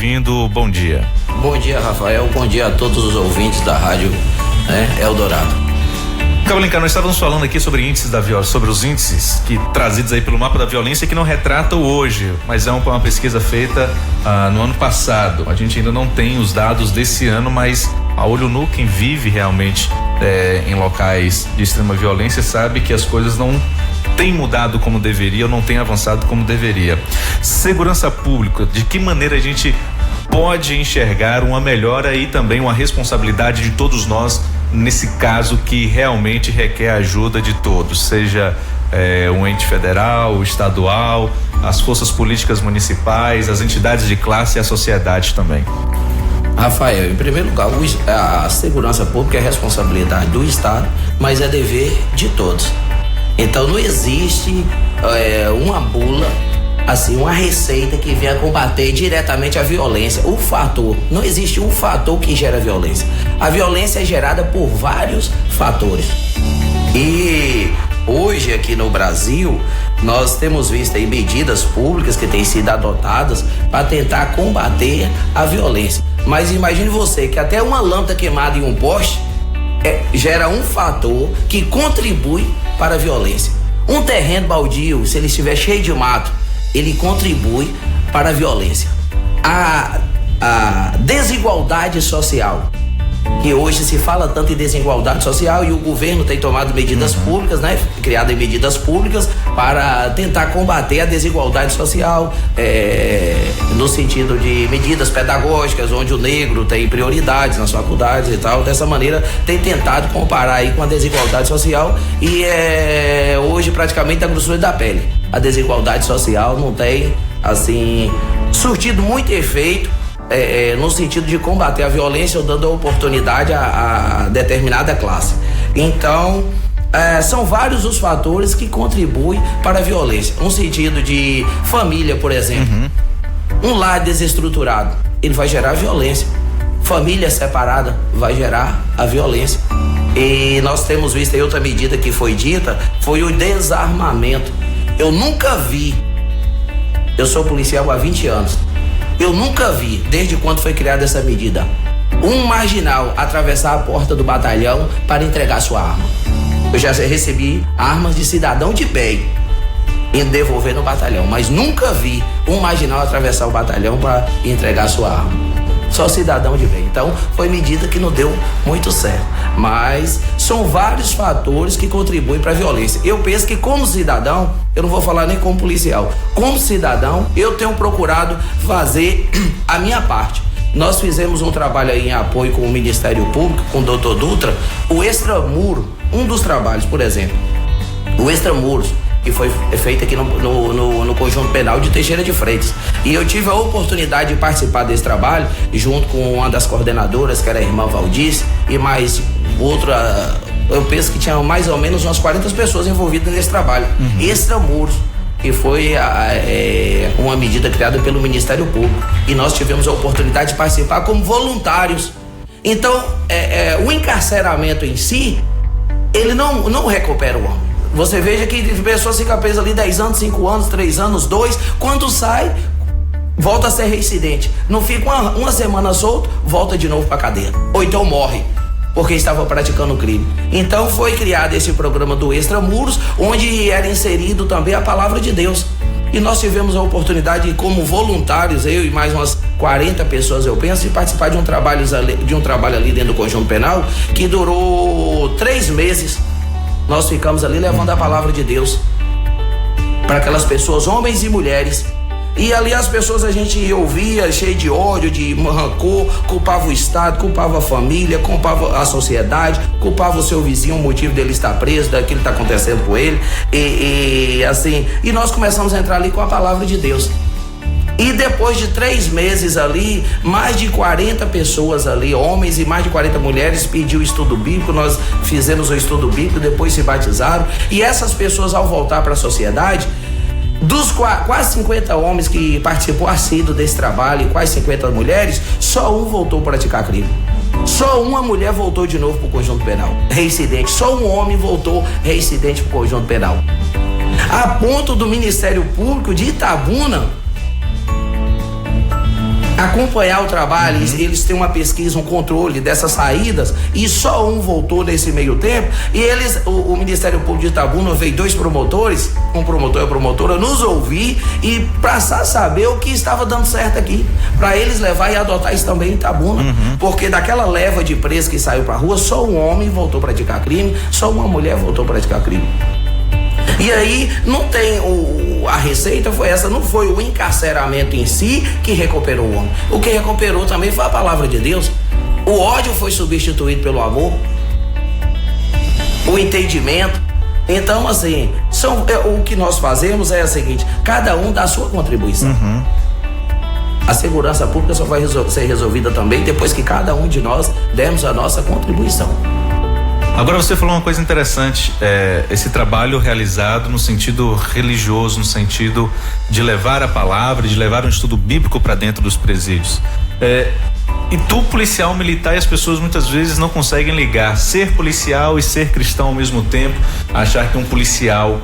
bem-vindo, bom dia. Bom dia, Rafael, bom dia a todos os ouvintes da Rádio Eldorado. Carolinca, nós estávamos falando aqui sobre índices da violência, sobre os índices trazidos aí pelo mapa da violência que não retratam hoje, mas é uma pesquisa feita no ano passado. A gente ainda não tem os dados desse ano, mas a olho nu, quem vive realmente em locais de extrema violência sabe que as coisas não têm mudado como deveria, ou não têm avançado como deveria. Segurança pública, de que maneira a gente pode enxergar uma melhora e também uma responsabilidade de todos nós nesse caso que realmente requer a ajuda de todos, seja um ente federal, estadual, as forças políticas municipais, as entidades de classe e a sociedade também? Rafael, em primeiro lugar, a segurança pública é responsabilidade do Estado, mas é dever de todos. Então não existe uma bula, assim, uma receita que venha combater diretamente a violência. Não existe um fator que gera violência. A violência é gerada por vários fatores. E hoje aqui no Brasil, nós temos visto aí medidas públicas que têm sido adotadas para tentar combater a violência. Mas imagine você que até uma lâmpada queimada em um poste gera um fator que contribui para a violência. Um terreno baldio, se ele estiver cheio de mato, ele contribui para a violência. A desigualdade social, que hoje se fala tanto em desigualdade social e o governo tem tomado medidas públicas, criado medidas públicas para tentar combater a desigualdade social, no sentido de medidas pedagógicas, onde o negro tem prioridades nas faculdades e tal. Dessa maneira tem tentado comparar aí com a desigualdade social e hoje praticamente da grossura da pele. A desigualdade social não tem, assim, surtido muito efeito no sentido de combater a violência ou dando oportunidade a determinada classe. Então, são vários os fatores que contribuem para a violência. No sentido de família, por exemplo. Um lar desestruturado, ele vai gerar violência. Família separada vai gerar a violência. E nós temos visto aí outra medida que foi dita, foi o desarmamento. Eu nunca vi, eu sou policial há 20 anos, eu nunca vi, desde quando foi criada essa medida, um marginal atravessar a porta do batalhão para entregar sua arma. Eu já recebi armas de cidadão de bem e devolver no batalhão, mas nunca vi um marginal atravessar o batalhão para entregar sua arma. Só cidadão de bem. Então, foi medida que não deu muito certo. Mas são vários fatores que contribuem para a violência. Eu penso que, como cidadão, eu não vou falar nem como policial, como cidadão, eu tenho procurado fazer a minha parte. Nós fizemos um trabalho aí em apoio com o Ministério Público, com o Dr. Dutra, o extramuro, um dos trabalhos, por exemplo, o extramuros, que foi feito aqui no Conjunto Penal de Teixeira de Freitas. E eu tive a oportunidade de participar desse trabalho, junto com uma das coordenadoras, que era a irmã Valdice, e mais outra, eu penso que tinha mais ou menos umas 40 pessoas envolvidas nesse trabalho. Extramuros, que foi uma medida criada pelo Ministério Público. E nós tivemos a oportunidade de participar como voluntários. Então, o encarceramento em si, ele não recupera o homem. Você veja que a pessoa fica presa ali 10 anos, 5 anos, 3 anos, 2, quando sai, volta a ser reincidente. Não fica uma semana solto, volta de novo pra cadeia. Ou então morre, porque estava praticando crime. Então foi criado esse programa do Extramuros, onde era inserido também a palavra de Deus. E nós tivemos a oportunidade, como voluntários, eu e mais umas 40 pessoas, eu penso, de participar de um trabalho ali dentro do Conjunto Penal, que durou 3 meses. Nós ficamos ali levando a palavra de Deus para aquelas pessoas, homens e mulheres. E ali as pessoas a gente ouvia cheio de ódio, de rancor, culpava o Estado, culpava a família, culpava a sociedade, culpava o seu vizinho, o motivo dele estar preso, daquilo que está acontecendo com ele. E nós começamos a entrar ali com a palavra de Deus. E depois de 3 meses ali, mais de 40 pessoas ali, homens e mais de 40 mulheres, pediu o estudo bíblico. Nós fizemos o estudo bíblico, depois se batizaram. E essas pessoas, ao voltar para a sociedade, dos quase 50 homens que participou assíduo desse trabalho e quase 50 mulheres, só um voltou a praticar crime. Só uma mulher voltou de novo para o Conjunto Penal, reincidente. Só um homem voltou reincidente para o Conjunto Penal. A ponto do Ministério Público de Itabuna acompanhar o trabalho, eles têm uma pesquisa, um controle dessas saídas, e só um voltou nesse meio tempo, e o Ministério Público de Itabuna veio 2 promotores, um promotor e a promotora, nos ouvir e passar a saber o que estava dando certo aqui, para eles levar e adotar isso também em Itabuna, porque daquela leva de presos que saiu pra rua, só um homem voltou a praticar crime, só uma mulher voltou a praticar crime. E aí não tem a receita foi essa, não foi o encarceramento em si que recuperou o homem. O que recuperou também foi a palavra de Deus. O ódio foi substituído pelo amor, o entendimento. Então, assim, o que nós fazemos é o seguinte: cada um dá a sua contribuição. A segurança pública só vai ser resolvida também depois que cada um de nós dermos a nossa contribuição. Agora você falou uma coisa interessante, esse trabalho realizado no sentido religioso, no sentido de levar a palavra, de levar um estudo bíblico para dentro dos presídios. E tu, policial militar, e as pessoas muitas vezes não conseguem ligar ser policial e ser cristão ao mesmo tempo, achar que um policial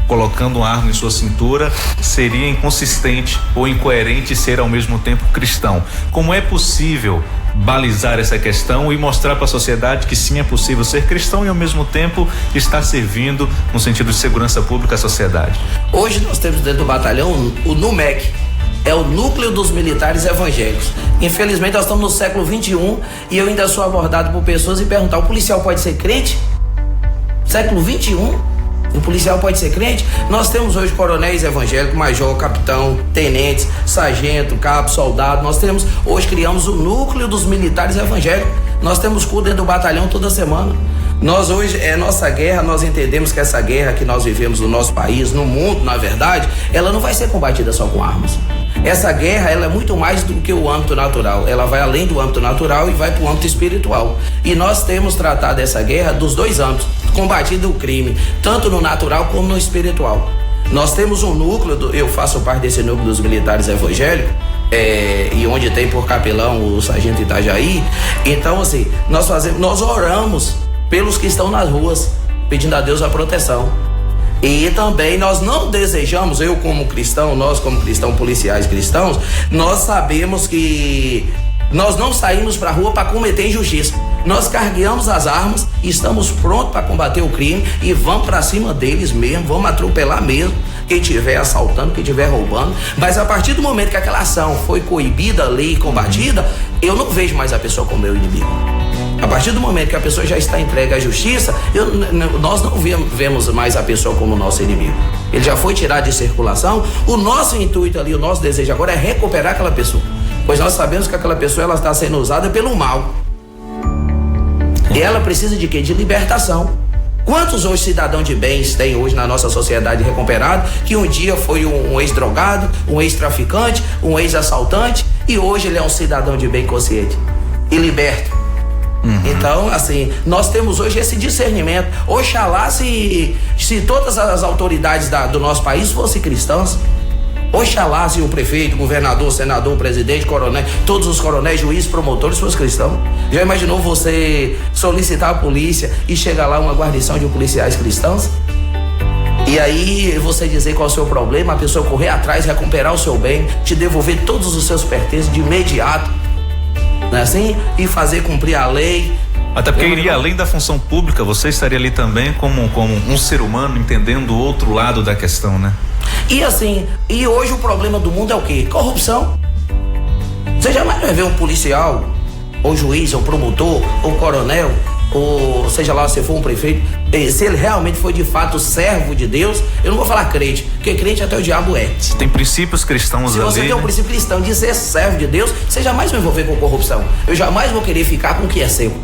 colocando uma arma em sua cintura seria inconsistente ou incoerente ser ao mesmo tempo cristão. Como é possível balizar essa questão e mostrar para a sociedade que sim, é possível ser cristão e ao mesmo tempo estar servindo no sentido de segurança pública à sociedade? Hoje nós temos dentro do batalhão o NUMEC, é o Núcleo dos Militares Evangélicos. Infelizmente nós estamos no século 21 e eu ainda sou abordado por pessoas e perguntar: o policial pode ser crente? Século 21? O policial pode ser crente? Nós temos hoje coronéis evangélicos, major, capitão, tenentes, sargento, cabo, soldado. Nós temos, hoje criamos o Núcleo dos Militares Evangélicos. Nós temos culto dentro do batalhão toda semana. Nós hoje, nossa guerra, nós entendemos que essa guerra que nós vivemos no nosso país, no mundo, na verdade, ela não vai ser combatida só com armas. Essa guerra, ela é muito mais do que o âmbito natural. Ela vai além do âmbito natural e vai para o âmbito espiritual. E nós temos tratado essa guerra dos 2 âmbitos, combatido o crime, tanto no natural como no espiritual. Nós temos um núcleo, eu faço parte desse núcleo dos militares evangélicos, e onde tem por capelão o sargento Itajaí. Então, assim, nós oramos pelos que estão nas ruas, pedindo a Deus a proteção. E também nós não desejamos, eu como cristão, nós como cristãos, policiais cristãos, nós sabemos que nós não saímos para a rua para cometer injustiça. Nós carregamos as armas, estamos prontos para combater o crime e vamos para cima deles mesmo, vamos atropelar mesmo quem estiver assaltando, quem estiver roubando. Mas a partir do momento que aquela ação foi coibida, lei combatida, eu não vejo mais a pessoa como meu inimigo. A partir do momento que a pessoa já está entregue à justiça, nós não vemos mais a pessoa como nosso inimigo. Ele já foi tirado de circulação. O nosso intuito ali, o nosso desejo agora é recuperar aquela pessoa, pois nós sabemos que aquela pessoa ela está sendo usada pelo mal. E ela precisa de quê? De libertação. Quantos hoje cidadãos de bens tem hoje na nossa sociedade recuperado, que um dia foi um ex-drogado, um ex-traficante, um ex-assaltante, e hoje ele é um cidadão de bem consciente e liberto. Então, assim, nós temos hoje esse discernimento. Oxalá se todas as autoridades do nosso país fossem cristãs. Oxalá se o prefeito, governador, senador, presidente, coronel, todos os coronéis, juízes, promotores fossem cristãos. Já imaginou você solicitar a polícia e chegar lá uma guarnição de policiais cristãos? E aí você dizer qual é o seu problema, a pessoa correr atrás, recuperar o seu bem, te devolver todos os seus pertences de imediato, não é assim? E fazer cumprir a lei. Até porque iria além da função pública, você estaria ali também como um ser humano, entendendo o outro lado da questão, né? E assim, e hoje o problema do mundo é o quê? Corrupção. Você jamais vai ver um policial, ou juiz, ou promotor, ou coronel, ou seja lá se for um prefeito, se ele realmente foi de fato servo de Deus, eu não vou falar crente, porque crente até o diabo é. Se tem princípios cristãos ali. Se você tem um princípio cristão de ser servo de Deus, você jamais vai envolver com corrupção. Eu jamais vou querer ficar com o que é seu.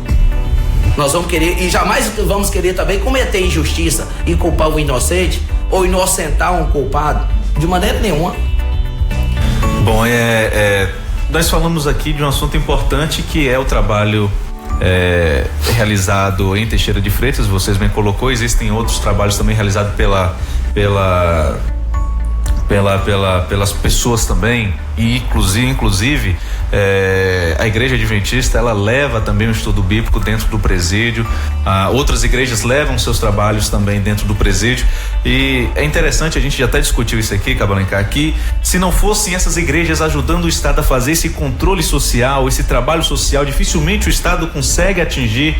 Nós vamos querer, e jamais vamos querer também cometer injustiça e culpar o inocente, ou inocentar um culpado, de maneira nenhuma. Bom, nós falamos aqui de um assunto importante que é o trabalho realizado em Teixeira de Freitas, vocês bem colocou, existem outros trabalhos também realizados pelas pessoas também, e inclusive a Igreja Adventista, ela leva também o estudo bíblico dentro do presídio. Outras igrejas levam seus trabalhos também dentro do presídio, e é interessante, a gente já até discutiu isso aqui, Cabalencar, que se não fossem essas igrejas ajudando o Estado a fazer esse controle social, esse trabalho social, dificilmente o Estado consegue atingir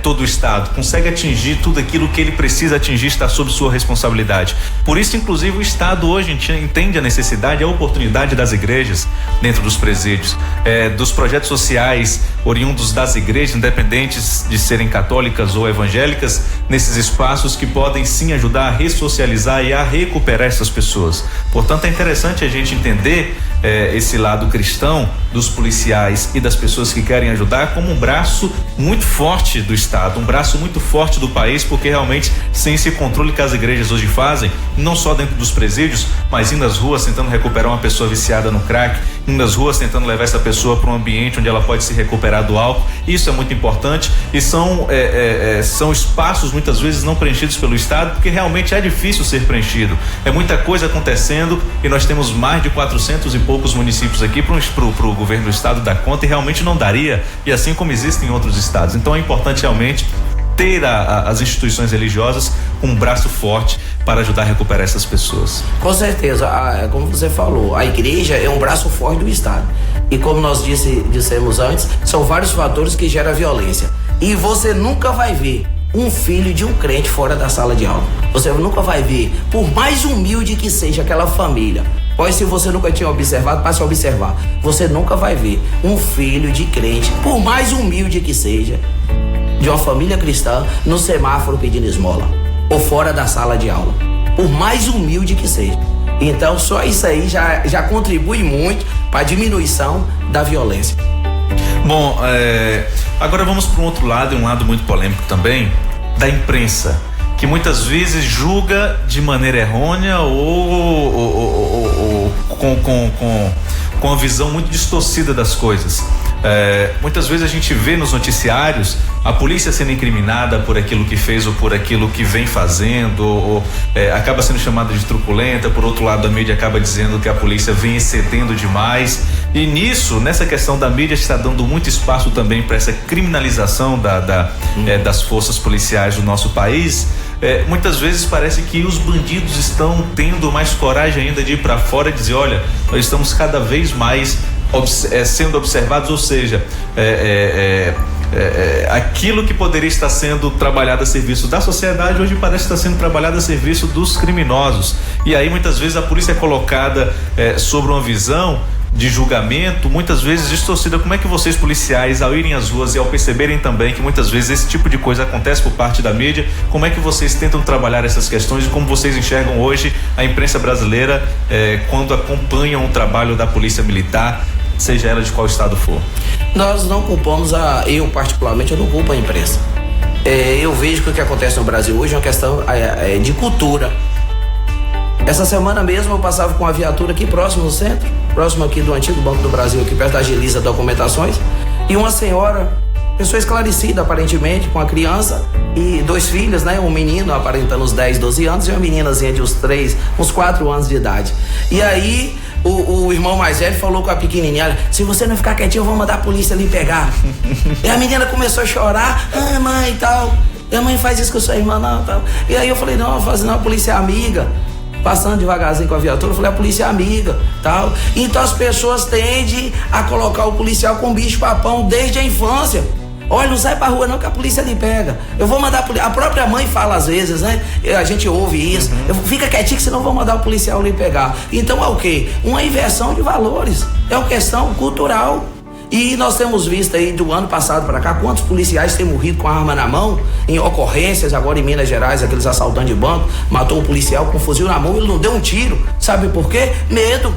todo o Estado, consegue atingir tudo aquilo que ele precisa atingir, está sob sua responsabilidade. Por isso, inclusive, o Estado hoje entende a necessidade, a oportunidade das igrejas dentro dos presídios, dos projetos sociais oriundos das igrejas, independentes de serem católicas ou evangélicas, nesses espaços que podem sim ajudar a ressocializar e a recuperar essas pessoas. Portanto, é interessante a gente entender esse lado cristão dos policiais e das pessoas que querem ajudar como um braço muito forte do Estado, um braço muito forte do país, porque realmente sem esse controle que as igrejas hoje fazem, não só dentro dos presídios, mas indo às ruas tentando recuperar uma pessoa viciada no crack, indo às ruas tentando levar essa pessoa para um ambiente onde ela pode se recuperar do álcool. Isso é muito importante, e são espaços muitas vezes não preenchidos pelo Estado, porque realmente é difícil ser preenchido, é muita coisa acontecendo, e nós temos mais de 400 e poucos municípios aqui pro governo do Estado dar conta, e realmente não daria, e assim como existem em outros estados. Então é importante realmente ter as instituições religiosas um braço forte para ajudar a recuperar essas pessoas. Com certeza, como você falou, a igreja é um braço forte do Estado, e como nós dissemos antes, são vários fatores que geram violência, e você nunca vai ver um filho de um crente fora da sala de aula. Você nunca vai ver, por mais humilde que seja aquela família, pois se você nunca tinha observado, passe a observar, você nunca vai ver um filho de crente, por mais humilde que seja, de uma família cristã, no semáforo pedindo esmola, ou fora da sala de aula, por mais humilde que seja. Então só isso aí já contribui muito para a diminuição da violência. Bom, agora vamos para um outro lado, e um lado muito polêmico também, da imprensa, que muitas vezes julga de maneira errônea ou com a visão muito distorcida das coisas. Muitas vezes a gente vê nos noticiários a polícia sendo incriminada por aquilo que fez ou por aquilo que vem fazendo, ou acaba sendo chamada de truculenta. Por outro lado, a mídia acaba dizendo que a polícia vem excedendo demais, e nessa questão da mídia está dando muito espaço também para essa criminalização das forças policiais do nosso país. Muitas vezes parece que os bandidos estão tendo mais coragem ainda de ir para fora e dizer: olha, nós estamos cada vez mais sendo observados, ou seja, aquilo que poderia estar sendo trabalhado a serviço da sociedade, hoje parece estar sendo trabalhado a serviço dos criminosos. E aí muitas vezes a polícia é colocada sobre uma visão de julgamento, muitas vezes distorcida. Como é que vocês, policiais, ao irem às ruas e ao perceberem também que muitas vezes esse tipo de coisa acontece por parte da mídia, como é que vocês tentam trabalhar essas questões, e como vocês enxergam hoje a imprensa brasileira quando acompanham o trabalho da polícia militar, seja ela de qual estado for? Nós não culpamos eu particularmente, eu não culpo a imprensa. Eu vejo que o que acontece no Brasil hoje é uma questão de cultura. Essa semana mesmo eu passava com uma viatura aqui próximo do centro, próximo aqui do antigo Banco do Brasil, aqui perto da Agiliza Documentações, e uma senhora, pessoa esclarecida aparentemente, com a criança e 2 filhos, né? Um menino aparentando uns 10, 12 anos e uma meninazinha de uns 4 anos de idade. E aí o irmão mais velho falou com a pequenininha: olha, se você não ficar quietinho, eu vou mandar a polícia ali pegar. E a menina começou a chorar: ah, mãe e tal, e a mãe faz isso com a sua irmã, não, tal. E aí eu falei: não, a polícia é amiga. Passando devagarzinho com a viatura, eu falei: a polícia é amiga, tal. Então as pessoas tendem a colocar o policial com bicho papão desde a infância. Olha, não sai pra rua não que a polícia lhe pega. Eu vou mandar a própria mãe fala às vezes, né? A gente ouve isso. Fica quietinho que senão eu vou mandar o policial lhe pegar. Então é o quê? Uma inversão de valores. É uma questão cultural. E nós temos visto aí do ano passado para cá quantos policiais têm morrido com a arma na mão em ocorrências. Agora em Minas Gerais, aqueles assaltantes de banco, matou um policial com um fuzil na mão, ele não deu um tiro. Sabe por quê? Medo.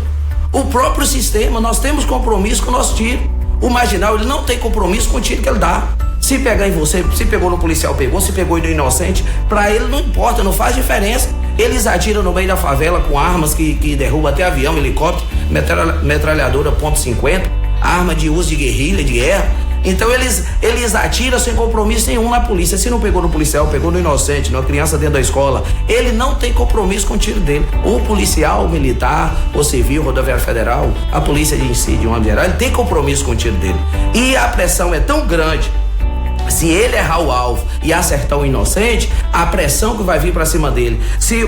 O próprio sistema, nós temos compromisso com o nosso tiro. O marginal, ele não tem compromisso com o tiro que ele dá. Se pegar em você, se pegou no policial, pegou, se pegou no inocente, pra ele não importa, não faz diferença. Eles atiram no meio da favela com armas que derrubam até avião, helicóptero, metralhadora .50, arma de uso de guerrilha, de guerra. Então eles atiram sem compromisso nenhum na polícia. Se não pegou no policial, pegou no inocente, numa criança dentro da escola, ele não tem compromisso com o tiro dele. O policial, o militar, o civil, rodoviário federal, a polícia de si, de uma geral, ele tem compromisso com o tiro dele. E a pressão é tão grande. Se ele errar o alvo e acertar o inocente, a pressão que vai vir para cima dele. Se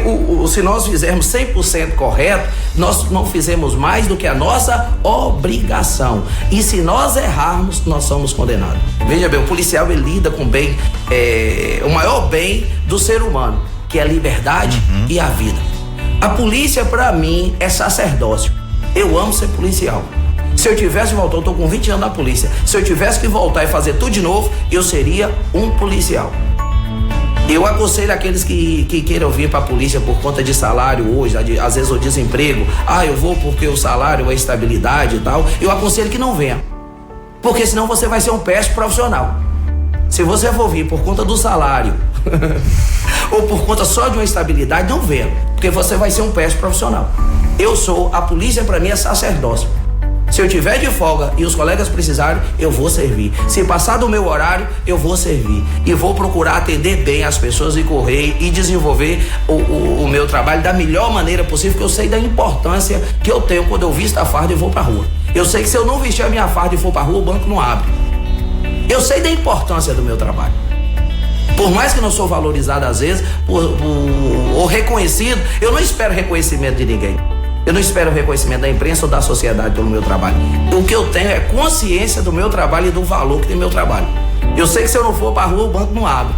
nós fizermos 100% correto, nós não fizemos mais do que a nossa obrigação. E se nós errarmos, nós somos condenados. Veja bem, o policial ele lida com bem, o maior bem do ser humano, que é a liberdade e a vida. A polícia, para mim, é sacerdócio. Eu amo ser policial. Se eu tivesse voltado, eu tô com 20 anos na polícia. Se eu tivesse que voltar e fazer tudo de novo, eu seria um policial. Eu aconselho aqueles que queiram vir para a polícia por conta de salário hoje, às vezes o desemprego. Eu vou porque o salário é estabilidade e tal. Eu aconselho que não venha. Porque senão você vai ser um péssimo profissional. Se você for vir por conta do salário ou por conta só de uma estabilidade, não venha. Porque você vai ser um péssimo profissional. A polícia para mim é sacerdócio. Se eu tiver de folga e os colegas precisarem, eu vou servir. Se passar do meu horário, eu vou servir. E vou procurar atender bem as pessoas e correr e desenvolver o meu trabalho da melhor maneira possível, porque eu sei da importância que eu tenho quando eu visto a farda e vou pra rua. Eu sei que se eu não vestir a minha farda e for pra rua, o banco não abre. Eu sei da importância do meu trabalho. Por mais que não sou valorizado às vezes, ou reconhecido, eu não espero reconhecimento de ninguém. Eu não espero reconhecimento da imprensa ou da sociedade pelo meu trabalho. O que eu tenho é consciência do meu trabalho e do valor que tem meu trabalho. Eu sei que se eu não for para a rua, o banco não abre.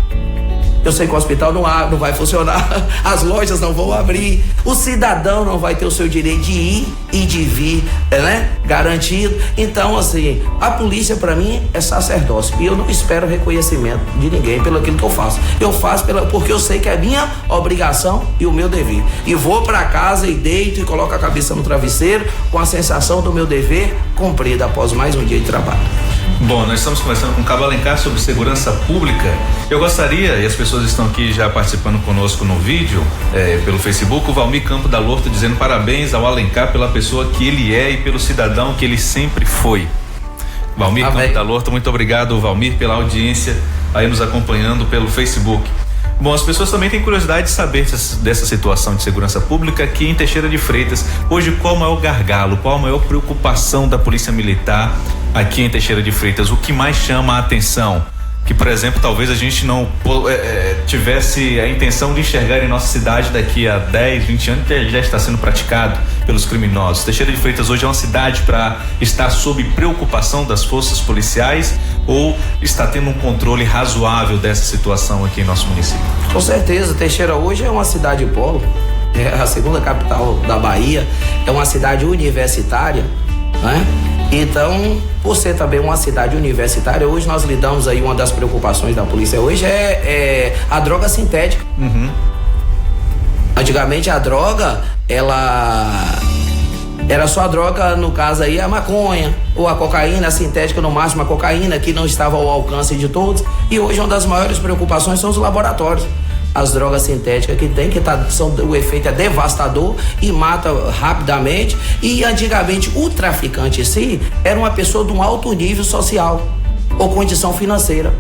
Eu sei que o hospital não abre, não vai funcionar. As lojas não vão abrir. O cidadão não vai ter o seu direito de ir e de vir, né? Garantido. Então, assim, a polícia para mim é sacerdócio. E eu não espero reconhecimento de ninguém pelo aquilo que eu faço. Eu faço porque eu sei que é minha obrigação e o meu dever. E vou para casa e deito e coloco a cabeça no travesseiro com a sensação do meu dever cumprido após mais um dia de trabalho. Bom, nós estamos conversando com o Cabo Alencar sobre segurança pública. Eu gostaria, e as pessoas estão aqui já participando conosco no vídeo, pelo Facebook, o Valmir Campo da Lorto dizendo parabéns ao Alencar pela pessoa que ele é e pelo cidadão que ele sempre foi. Valmir Campo da Lorto, muito obrigado, Valmir, pela audiência aí nos acompanhando pelo Facebook. Bom, as pessoas também têm curiosidade de saber dessa situação de segurança pública aqui em Teixeira de Freitas. Hoje, qual o maior gargalo, qual a maior preocupação da Polícia Militar aqui em Teixeira de Freitas? O que mais chama a atenção? Que, por exemplo, talvez a gente não tivesse a intenção de enxergar em nossa cidade daqui a 10, 20 anos, que já está sendo praticado pelos criminosos. Teixeira de Freitas hoje é uma cidade para estar sob preocupação das forças policiais ou está tendo um controle razoável dessa situação aqui em nosso município? Com certeza, Teixeira hoje é uma cidade polo, é a segunda capital da Bahia, é uma cidade universitária, né? Então, por ser também uma cidade universitária, hoje nós lidamos aí, uma das preocupações da polícia hoje é a droga sintética. Antigamente a droga, ela era só a droga, no caso aí a maconha, ou a cocaína, a sintética no máximo, a cocaína que não estava ao alcance de todos, e hoje uma das maiores preocupações são os laboratórios. As drogas sintéticas que tem, o efeito é devastador e mata rapidamente. E antigamente o traficante em si era uma pessoa de um alto nível social ou condição financeira,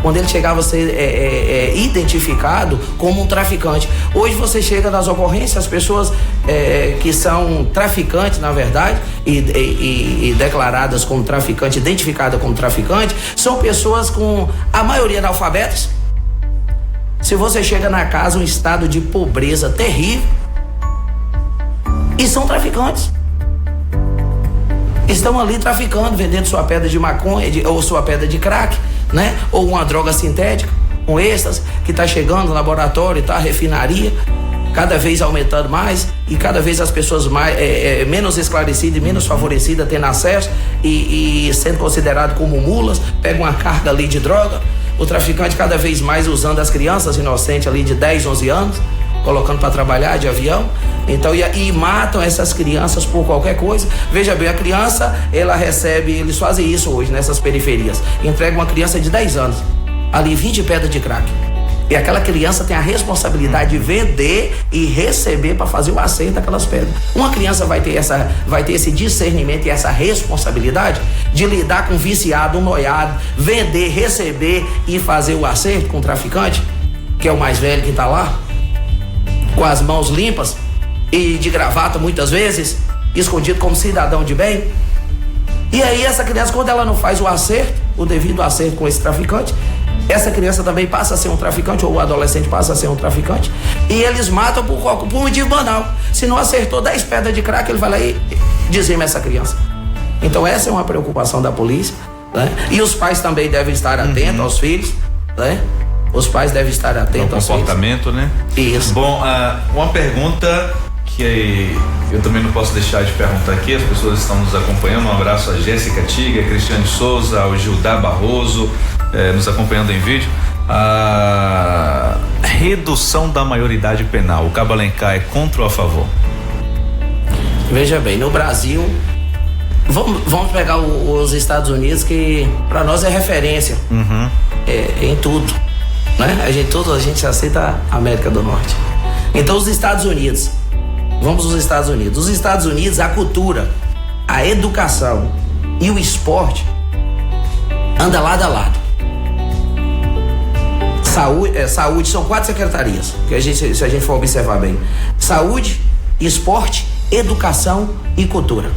quando ele chegava a ser identificado como um traficante. Hoje você chega nas ocorrências, as pessoas que são traficantes, na verdade, e declaradas como traficante, identificadas como traficante, são pessoas com a maioria analfabetas. Se você chega na casa, um estado de pobreza terrível, e são traficantes. Estão ali traficando, vendendo sua pedra de maconha ou sua pedra de crack, né? Ou uma droga sintética, um êxtase, que está chegando no laboratório, tá, refinaria, cada vez aumentando mais, e cada vez as pessoas menos esclarecidas e menos favorecidas tendo acesso e sendo consideradas como mulas, pegam uma carga ali de droga. O traficante cada vez mais usando as crianças inocentes ali de 10, 11 anos, colocando para trabalhar de avião. Então, e matam essas crianças por qualquer coisa. Veja bem, a criança, ela recebe, eles fazem isso hoje nessas periferias. Entrega uma criança de 10 anos, ali 20 pedras de crack. E aquela criança tem a responsabilidade de vender e receber para fazer o acerto daquelas pedras. Uma criança vai ter esse discernimento e essa responsabilidade de lidar com um viciado, um noiado, vender, receber e fazer o acerto com o traficante, que é o mais velho que está lá, com as mãos limpas e de gravata muitas vezes, escondido como cidadão de bem. E aí essa criança, quando ela não faz o acerto, o devido acerto com esse traficante, essa criança também passa a ser um traficante, ou o adolescente passa a ser um traficante, e eles matam por um motivo banal. Se não acertou 10 pedras de crack, ele vai lá e dizima essa criança. Então essa é uma preocupação da polícia, né? E os pais também devem estar atentos aos filhos, né? Os pais devem estar atentos aos comportamento, né? Isso. Bom, uma pergunta que eu também não posso deixar de perguntar aqui, as pessoas estão nos acompanhando. Um abraço a Jéssica Tiga, Cristiane Souza, ao Gildar Barroso, nos acompanhando em vídeo. A redução da maioridade penal, o Cabo Alencar é contra ou a favor? Veja bem, no Brasil, vamos pegar os Estados Unidos, que para nós é referência em tudo, né? A gente aceita a América do Norte. Então os Estados Unidos, vamos aos Estados Unidos. Os Estados Unidos, a cultura, a educação e o esporte anda lado a lado. Saúde, são 4 secretarias, que se a gente for observar bem: saúde, esporte, educação e cultura,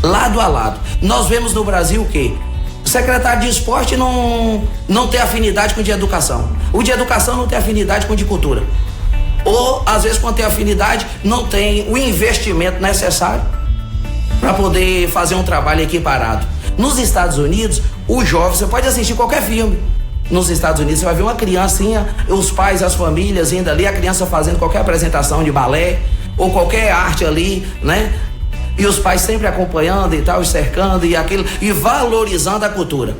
lado a lado. Nós vemos no Brasil que o secretário de esporte não tem afinidade com o de educação, o de educação não tem afinidade com o de cultura, ou às vezes quando tem afinidade não tem o investimento necessário para poder fazer um trabalho equiparado. Nos Estados Unidos, o jovem, você pode assistir qualquer filme. Nos Estados Unidos você vai ver uma criancinha, os pais, as famílias indo ali, a criança fazendo qualquer apresentação de balé ou qualquer arte ali, né? E os pais sempre acompanhando e tal, cercando e aquilo, e valorizando a cultura.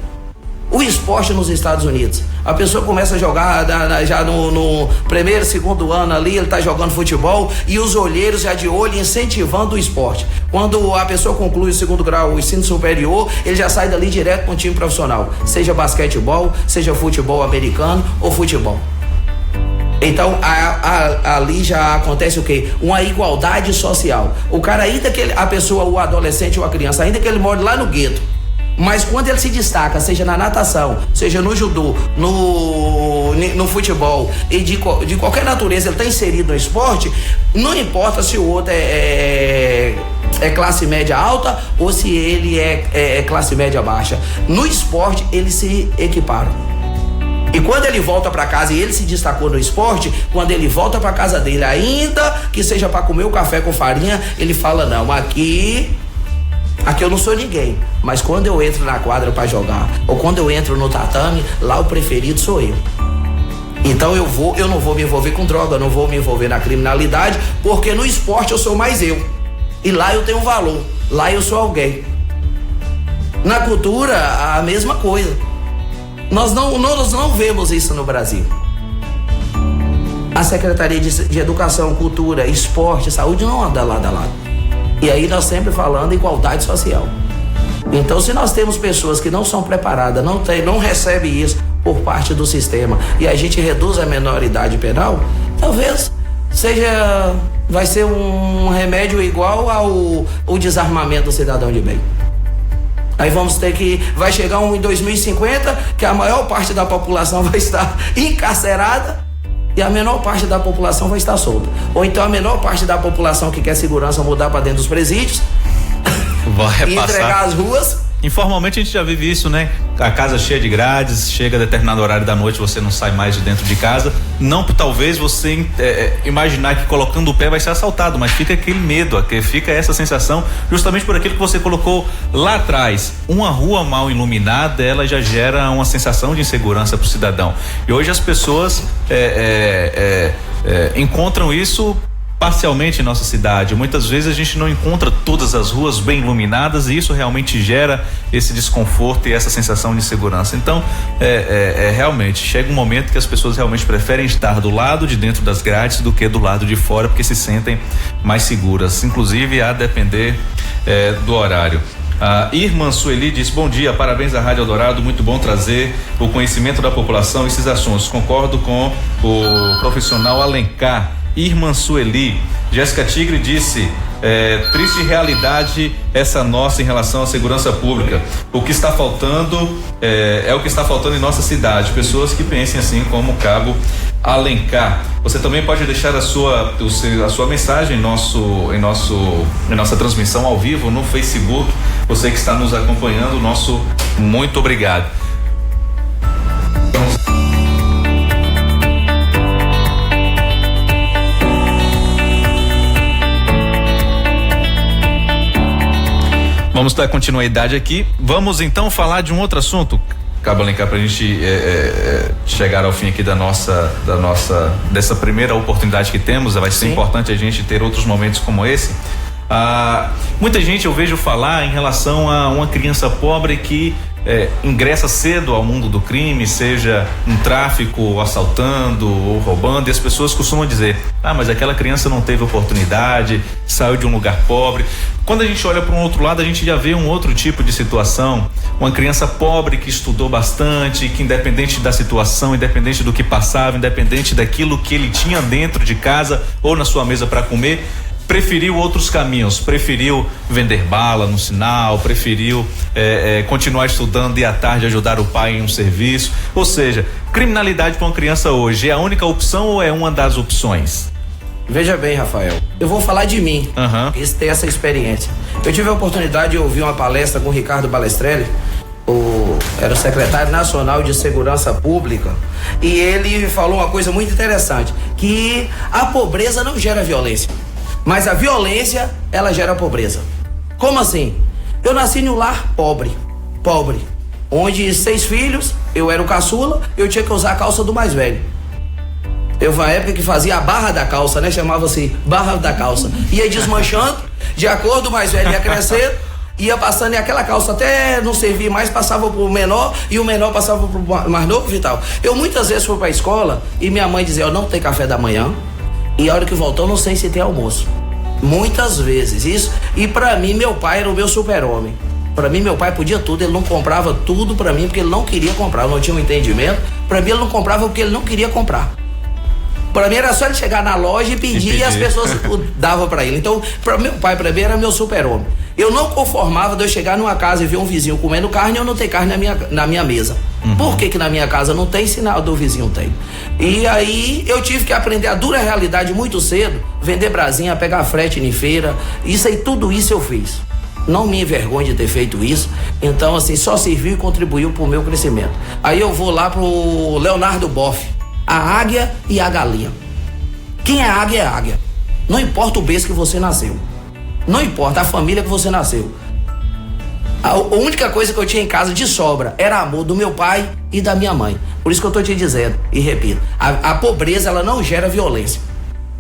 O esporte nos Estados Unidos, a pessoa começa a jogar já no primeiro, segundo ano ali, ele está jogando futebol, e os olheiros já de olho incentivando o esporte. Quando a pessoa conclui o segundo grau, o ensino superior, ele já sai dali direto para um time profissional, seja basquetebol, seja futebol americano ou futebol. Então ali já acontece o quê? Uma igualdade social. O cara, ainda que a pessoa, o adolescente ou a criança, ainda que ele mora lá no gueto, mas quando ele se destaca, seja na natação, seja no judô, no futebol e de qualquer natureza, ele está inserido no esporte, não importa se o outro é classe média alta ou se ele é classe média baixa. No esporte, eles se equiparam. E quando ele volta para casa, e ele se destacou no esporte, quando ele volta para casa dele, ainda que seja para comer o café com farinha, ele fala: não, aqui eu não sou ninguém, mas quando eu entro na quadra para jogar, ou quando eu entro no tatame, lá o preferido sou eu. Então eu não vou me envolver com droga, eu não vou me envolver na criminalidade, porque no esporte eu sou mais eu, e lá eu tenho valor, lá eu sou alguém. Na cultura, a mesma coisa. Nós não vemos isso no Brasil. A Secretaria de Educação, Cultura, Esporte, Saúde não anda lado a lado. E aí nós sempre falando igualdade social. Então, se nós temos pessoas que não são preparadas, não recebem isso por parte do sistema, e a gente reduz a menoridade penal, talvez vai ser um remédio igual ao desarmamento do cidadão de bem. Aí vai chegar em 2050, que a maior parte da população vai estar encarcerada e a menor parte da população vai estar solta. Ou então a menor parte da população que quer segurança mudar para dentro dos presídios e entregar as ruas. Informalmente a gente já vive isso, né? A casa cheia de grades, chega a determinado horário da noite, você não sai mais de dentro de casa. Não por talvez você imaginar que colocando o pé vai ser assaltado, mas fica aquele medo, fica essa sensação, justamente por aquilo que você colocou lá atrás. Uma rua mal iluminada, ela já gera uma sensação de insegurança para o cidadão. E hoje as pessoas encontram isso parcialmente em nossa cidade. Muitas vezes a gente não encontra todas as ruas bem iluminadas, e isso realmente gera esse desconforto e essa sensação de insegurança. Então, realmente chega um momento que as pessoas realmente preferem estar do lado de dentro das grades do que do lado de fora, porque se sentem mais seguras, inclusive a depender do horário. A Irmã Sueli diz: bom dia, parabéns à Rádio Eldorado, muito bom trazer o conhecimento da população esses assuntos. Concordo com o profissional Alencar. Irmã Sueli. Jéssica Tigre disse: triste realidade essa nossa em relação à segurança pública. O que está faltando é o que está faltando em nossa cidade. Pessoas que pensem assim como o Cabo Alencar. Você também pode deixar a sua mensagem em nossa transmissão ao vivo no Facebook. Você que está nos acompanhando, nosso muito obrigado. Vamos dar continuidade aqui. Vamos então falar de um outro assunto, Cabo Alencar, pra gente chegar ao fim aqui dessa primeira oportunidade que temos. Vai ser importante a gente ter outros momentos como esse. Muita gente eu vejo falar em relação a uma criança pobre que ingressa cedo ao mundo do crime, seja um tráfico, assaltando ou roubando, e as pessoas costumam dizer: mas aquela criança não teve oportunidade, saiu de um lugar pobre. Quando a gente olha para um outro lado, a gente já vê um outro tipo de situação, uma criança pobre que estudou bastante, que independente da situação, independente do que passava, independente daquilo que ele tinha dentro de casa ou na sua mesa para comer, preferiu outros caminhos, preferiu vender bala no sinal, preferiu continuar estudando e à tarde ajudar o pai em um serviço. Ou seja, criminalidade para uma criança hoje é a única opção ou é uma das opções? Veja bem, Rafael, eu vou falar de mim, que tem essa experiência. Eu tive a oportunidade de ouvir uma palestra com o Ricardo Balestrelli, era o secretário nacional de segurança pública, e ele falou uma coisa muito interessante, que a pobreza não gera violência, mas a violência, ela gera pobreza. Como assim? Eu nasci num lar pobre, onde 6 filhos, eu era o caçula, eu tinha que usar a calça do mais velho. Eu uma época que fazia a barra da calça, né? Chamava-se barra da calça. Ia desmanchando, de acordo, o mais velho ia crescendo, ia passando, e aquela calça até não servia mais, passava pro menor, e o menor passava pro mais novo e tal. Eu muitas vezes fui pra escola e minha mãe dizia: não tem café da manhã, e a hora que voltou não sei se tem almoço. Muitas vezes isso. E pra mim, meu pai era o meu super-homem. Pra mim, meu pai podia tudo, ele não comprava tudo pra mim porque ele não queria comprar, eu não tinha um entendimento. Pra mim, ele não comprava porque ele não queria comprar. Pra mim era só ele chegar na loja e pedir e as pessoas davam pra ele. Então, pra meu pai, pra mim, era meu super-homem. Eu não conformava de eu chegar numa casa e ver um vizinho comendo carne e eu não ter carne na minha mesa. Por que na minha casa não tem, se na do vizinho tem? E aí eu tive que aprender a dura realidade muito cedo, vender brasinha, pegar frete em feira, tudo isso eu fiz. Não me envergonho de ter feito isso. Então, assim, só serviu e contribuiu pro meu crescimento. Aí eu vou lá pro Leonardo Boff, a águia e a galinha. Quem é águia é águia. Não importa o berço que você nasceu. Não importa a família que você nasceu. A única coisa que eu tinha em casa de sobra era amor do meu pai e da minha mãe. Por isso que eu tô te dizendo, e repito, a pobreza, ela não gera violência.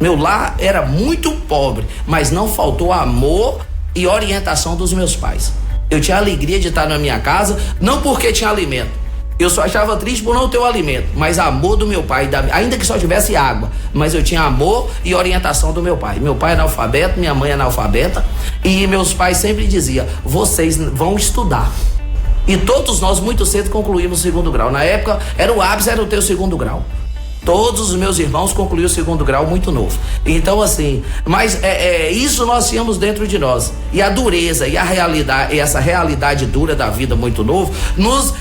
Meu lar era muito pobre, mas não faltou amor e orientação dos meus pais. Eu tinha alegria de estar na minha casa, não porque tinha alimento. Eu só achava triste por não ter o alimento, mas amor do meu pai, ainda que só tivesse água, mas eu tinha amor e orientação do meu pai. Meu pai é analfabeto, minha mãe é analfabeta, e meus pais sempre diziam: vocês vão estudar. E todos nós muito cedo concluímos o 2º grau. Na época, era o ápice, era o teu 2º grau. Todos os meus irmãos concluíram o 2º grau muito novo. Então, assim, mas isso nós tínhamos dentro de nós. E a dureza e a realidade, essa realidade dura da vida muito novo, nos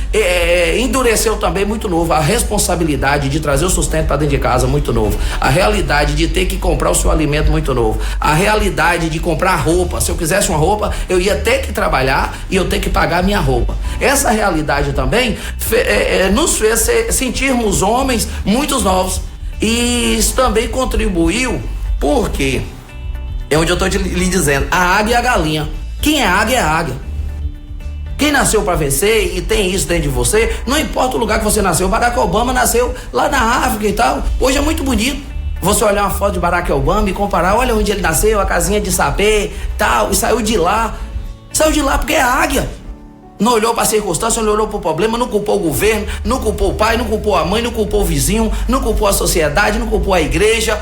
endureceu também muito novo. A responsabilidade de trazer o sustento para dentro de casa muito novo. A realidade de ter que comprar o seu alimento muito novo. A realidade de comprar roupa. Se eu quisesse uma roupa, eu ia ter que trabalhar e eu ter que pagar a minha roupa. Essa realidade também nos fez sentirmos homens muitos novos. E isso também contribuiu, porque é onde eu estou lhe dizendo: a águia e a galinha. Quem é águia é águia. Quem nasceu para vencer e tem isso dentro de você, não importa o lugar que você nasceu. Barack Obama nasceu lá na África e tal. Hoje é muito bonito você olhar uma foto de Barack Obama e comparar: olha onde ele nasceu, a casinha de sapê, tal, e saiu de lá. Saiu de lá porque é águia. Não olhou para a circunstância, não olhou para o problema, não culpou o governo, não culpou o pai, não culpou a mãe, não culpou o vizinho, não culpou a sociedade, não culpou a igreja.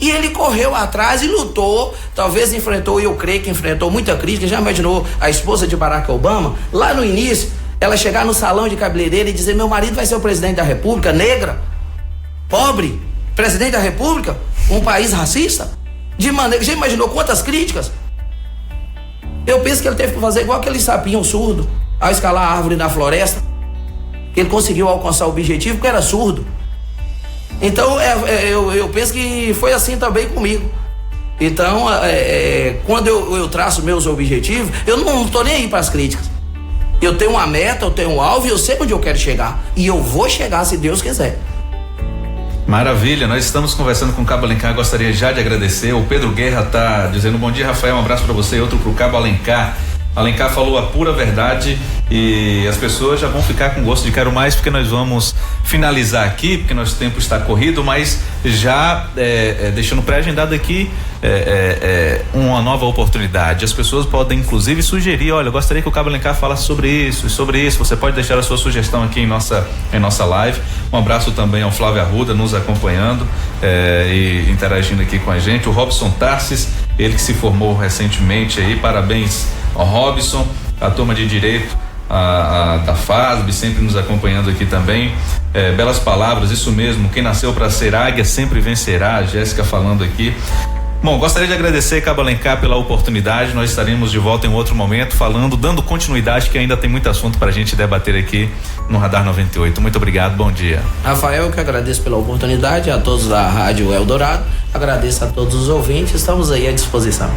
E ele correu atrás e lutou, talvez enfrentou, eu creio que enfrentou muita crítica. Já imaginou a esposa de Barack Obama, lá no início, ela chegar no salão de cabeleireiro e dizer: meu marido vai ser o presidente da República, negra, pobre, presidente da República, um país racista? De maneira, já imaginou quantas críticas? Eu penso que ele teve que fazer igual aquele sapinho surdo, ao escalar a árvore na floresta, que ele conseguiu alcançar o objetivo porque era surdo. Então eu penso que foi assim também comigo. Então quando eu traço meus objetivos, eu não estou nem aí para as críticas. Eu tenho uma meta, eu tenho um alvo e eu sei onde eu quero chegar. E eu vou chegar se Deus quiser. Maravilha, nós estamos conversando com o Cabo Alencar, gostaria já de agradecer. O Pedro Guerra está dizendo: bom dia, Rafael, um abraço para você, outro para o Cabo Alencar. Alencar falou a pura verdade e as pessoas já vão ficar com gosto de quero mais, porque nós vamos finalizar aqui, porque nosso tempo está corrido, mas já deixando pré-agendado aqui uma nova oportunidade. As pessoas podem inclusive sugerir: olha, eu gostaria que o Cabo Alencar falasse sobre isso. Você pode deixar a sua sugestão aqui em nossa live. Um abraço também ao Flávio Arruda nos acompanhando e interagindo aqui com a gente. O Robson Tarsis, ele que se formou recentemente aí, parabéns ao Robson, a turma de direito da FASB sempre nos acompanhando aqui também. Belas palavras, isso mesmo, quem nasceu para ser águia sempre vencerá, a Jéssica falando aqui. Bom, gostaria de agradecer, Cabo Alencar, pela oportunidade. Nós estaremos de volta em outro momento dando continuidade, que ainda tem muito assunto para a gente debater aqui no Radar 98. Muito obrigado, bom dia. Rafael, eu que agradeço pela oportunidade, a todos da Rádio Eldorado, agradeço a todos os ouvintes, estamos aí à disposição.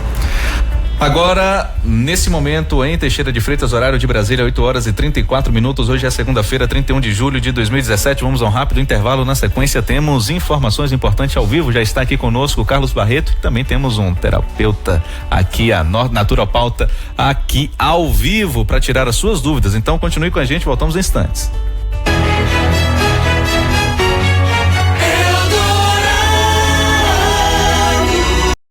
Agora, nesse momento, em Teixeira de Freitas, horário de Brasília, 8h34. Hoje é segunda-feira, 31 de julho de 2017. Vamos a um rápido intervalo. Na sequência, temos informações importantes ao vivo. Já está aqui conosco o Carlos Barreto. E também temos um terapeuta aqui, a Naturopauta, aqui ao vivo, para tirar as suas dúvidas. Então, continue com a gente, voltamos em instantes.